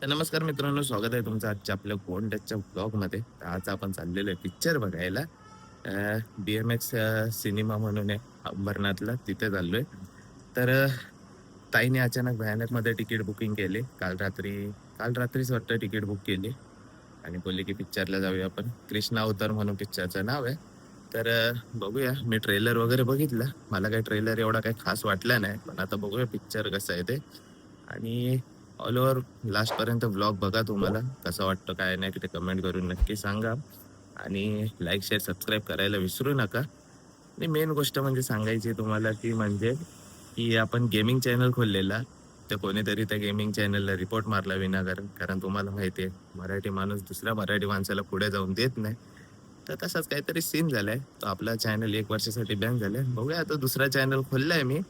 तर नमस्कार मित्रांनो, स्वागत आहे तुमचं आजच्या आपल्या कोण टचच्या ब्लॉगमध्ये. तर आज आपण चाललेलो आहे पिक्चर बघायला. BMX सिनेमा म्हणून आहे अंबरनाथला, तिथे चाललोय. तर ताईने अचानक भयानकमध्ये तिकीट बुकिंग केली. काल रात्रीच वाटतं तिकीट बुक केली आणि बोलली की पिक्चरला जाऊया आपण. कृष्णा अवतार म्हणून पिक्चरचं नाव आहे. तर बघूया. मी ट्रेलर वगैरे बघितला. मला काही ट्रेलर एवढा काही खास वाटला नाही. पण आता बघूया पिक्चर कसं आहे ते. आणि ऑल ओव्हर लास्टपर्यंत व्लॉग बघा. तुम्हाला कसं वाटतं काय नाही ते कमेंट करून नक्की सांगा. आणि लाईक शेअर सबस्क्राईब करायला विसरू नका. आणि मेन गोष्ट म्हणजे सांगायची तुम्हाला ती म्हणजे की आपण गेमिंग चॅनल खोललेला. तर कोणीतरी त्या गेमिंग चॅनलला रिपोर्ट मारला विनाकारण. कारण तुम्हाला माहिती आहे मराठी माणूस दुसऱ्या मराठी माणसाला पुढे जाऊन देत नाही. तर तसाच काहीतरी सीन झालाय. तो आपला चॅनल 1 वर्षासाठी बॅन झालाय. बघूया आता दुसरा चॅनल खोललाय मी.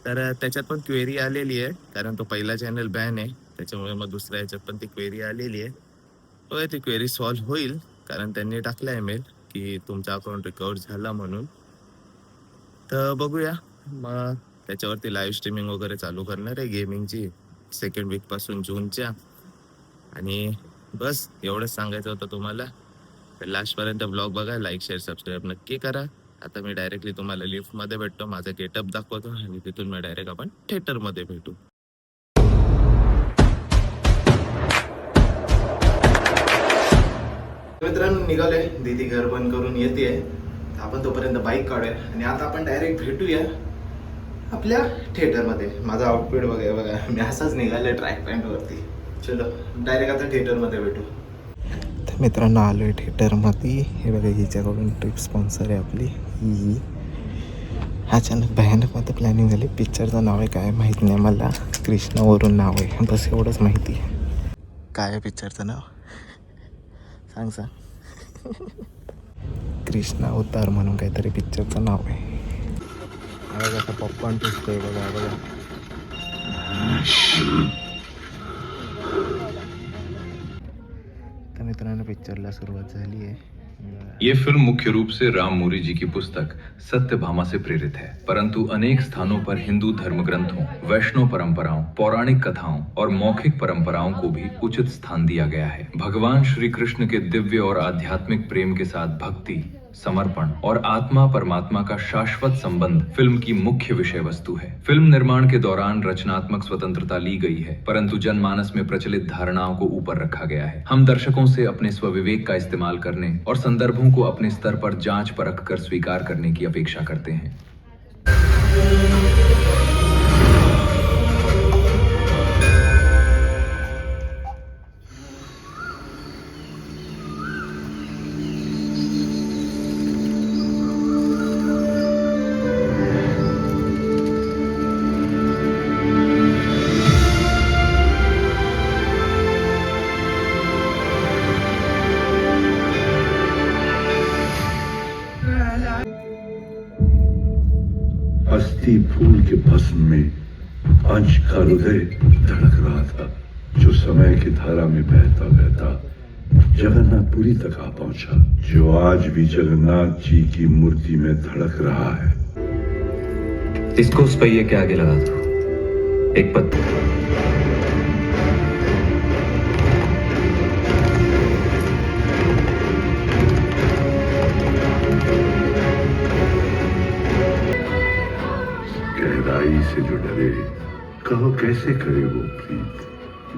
तर त्याच्यात पण क्वेरी आलेली आहे. कारण तो पहिला चॅनल बॅन आहे. त्याच्यामुळे मग दुसऱ्या ह्याच्यात पण ती क्वेरी आलेली आहे. होय, ती क्वेरी सॉल्व्ह होईल. कारण त्यांनी टाकलाय मेल की तुमचा अकाउंट रिकवर झाला म्हणून. तर बघूया. मग त्याच्यावरती लाईव्ह स्ट्रीमिंग वगैरे चालू करणार आहे गेमिंगची 2nd वीक पासून जूनच्या. आणि बस एवढंच सांगायचं होतं तुम्हाला. तर लास्टपर्यंत ब्लॉग बघा. लाईक शेअर सबस्क्राईब नक्की करा. आता मी डायरेक्टली तुम्हाला लिफ्टमध्ये भेटतो. माझा गेटअप दाखवतो आणि तिथून मी डायरेक्ट आपण थिएटरमध्ये भेटू. मित्रांनो, निघालोय. दीदी घर बंद करून येते. आपण तोपर्यंत बाईक काढूया आणि आता आपण डायरेक्ट भेटूया आपल्या थिएटरमध्ये. माझा आउटफिट वगैरे बघा. मी असाच निघालोय ट्रॅक पॅन्टवरती. चलो डायरेक्ट आता थिएटरमध्ये भेटू. तर मित्रांनो, आलो आहे थिएटरमध्ये. हे बघा, हिच्याकडून ट्रिप स्पॉन्सर आहे आपली ही. अचानक भयानकमध्ये प्लॅनिंग झाली. पिक्चरचं नाव आहे काय माहीत नाही मला. कृष्णावरून नाव आहे, बस एवढंच माहिती आहे. काय आहे पिक्चरचं नाव सांग. कृष्णा अवतार म्हणून काहीतरी पिक्चरचं नाव आहे. बघा आता पॉपकॉर्न दिसतोय बघा. तर मित्रांनो, पिक्चरला सुरुवात झाली आहे. ये फिल्म मुख्य रूप से राम मोरी जी की पुस्तक सत्यभामा से प्रेरित है, परंतु अनेक स्थानों पर हिंदू धर्म ग्रंथों, वैष्णव परंपराओं, पौराणिक कथाओं और मौखिक परंपराओं को भी उचित स्थान दिया गया है। भगवान श्री कृष्ण के दिव्य और आध्यात्मिक प्रेम के साथ भक्ति, समर्पण और आत्मा परमात्मा का शाश्वत संबंध फिल्म की मुख्य विषय वस्तु है। फिल्म निर्माण के दौरान रचनात्मक स्वतंत्रता ली गई है, परंतु जनमानस में प्रचलित धारणाओं को ऊपर रखा गया है। हम दर्शकों से अपने स्वविवेक का इस्तेमाल करने और संदर्भों को अपने स्तर पर जांच परख कर स्वीकार करने की अपेक्षा करते हैं। अस्थि फूल के भस्म में अंश का हृदय धड़क रहा था, जो समय की धारा में बहता बहता जगन्नाथपुरी तक आ पहुंचा, जो आज भी जगन्नाथ जी की मूर्ति में धड़क रहा है। इसको उस पहिए के आगे लगा दो, एक पत्थर। गहराई से जो डरे, कहो कैसे करे वो प्रीत,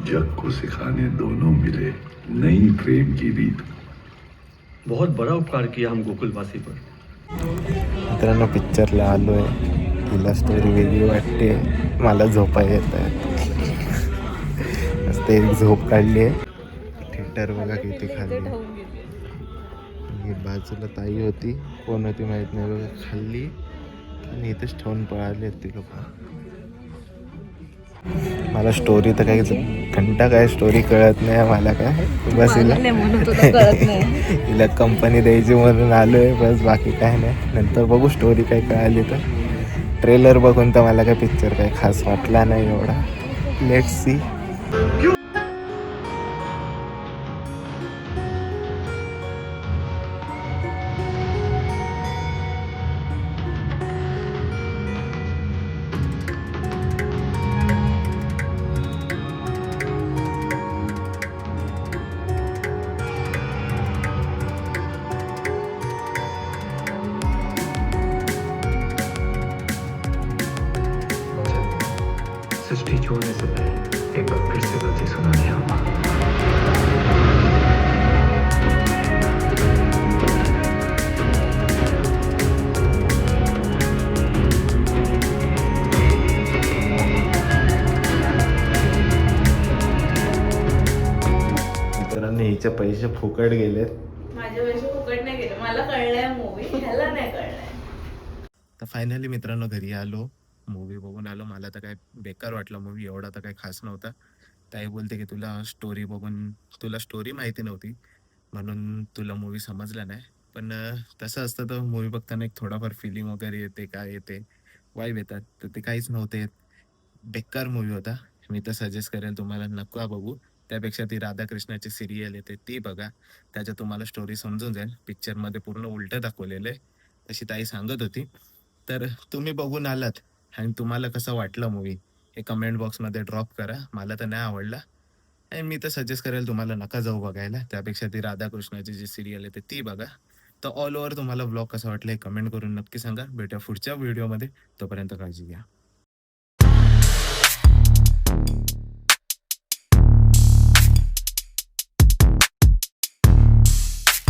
जग को सिखाने दोनों मिले नई प्रेम की रीत। बहुत बड़ा उपकार किया हम गोकुलवासी पर। मित्रांनो, पिक्चरला आलो आहे. तिला स्टोरी वेगळी वाटते. मला झोपा येत आहे. मस्त एक झोप काढली आहे. थिएटर बघा किती खाल्ली. बाजूला ताई होती, कोण होती माहीत नाही बघा, खाल्ली आणि इथेच ठेवून पळाली ती लोक. मला स्टोरी तर काही घंटा काय स्टोरी कळत नाही मला. काय बस हिला कंपनी द्यायची म्हणून आलो आहे, बस बाकी काय नाही. नंतर बघू स्टोरी काय कळाली तर. ट्रेलर बघून तर मला काय पिक्चर काय खास वाटला नाही एवढा. Let's see. हिचे पैसे फुकट गेलेत. माझे पैसे फुकट नाही गेले, मला कळलंय मूवी, ह्याला नाही कळलंय. तर फायनली मित्रांनो घरी आलो, मूवी बघून आलो. मला तर काय बेकार वाटला मूवी, एवढा तर काही खास नव्हता. ताई बोलते की तुला स्टोरी बघून तुला स्टोरी माहिती नव्हती म्हणून तुला मूवी समजला नाही. पण तसं असतं तर मूवी बघताना एक थोडाफार फिलिंग वगैरे येते, काय येते, वाईब येतात. तर ते काहीच नव्हते येत. बेकार मूवी होता. मी तर सजेस्ट करेन तुम्हाला नका बघू. त्यापेक्षा ती राधाकृष्णाची सिरियल येते ती बघा. त्याच्यात तुम्हाला स्टोरी समजून जाईल. पिक्चरमध्ये पूर्ण उलटं दाखवलेलं आहे, तशी ताई सांगत होती. तर तुम्ही बघून आलात आणि तुम्हाला कसं वाटलं मूवी हे कमेंट बॉक्समध्ये ड्रॉप करा. मला तर नाही आवडला आणि मी तर सजेस्ट करेल तुम्हाला नका जाऊ बघायला. त्यापेक्षा ती राधाकृष्णाची जी सिरियल आहे ती बघा. तर ऑल ओव्हर तुम्हाला ब्लॉग कसा वाटला हे कमेंट करून नक्की सांगा. भेटूया पुढच्या व्हिडिओमध्ये. तोपर्यंत काळजी घ्या.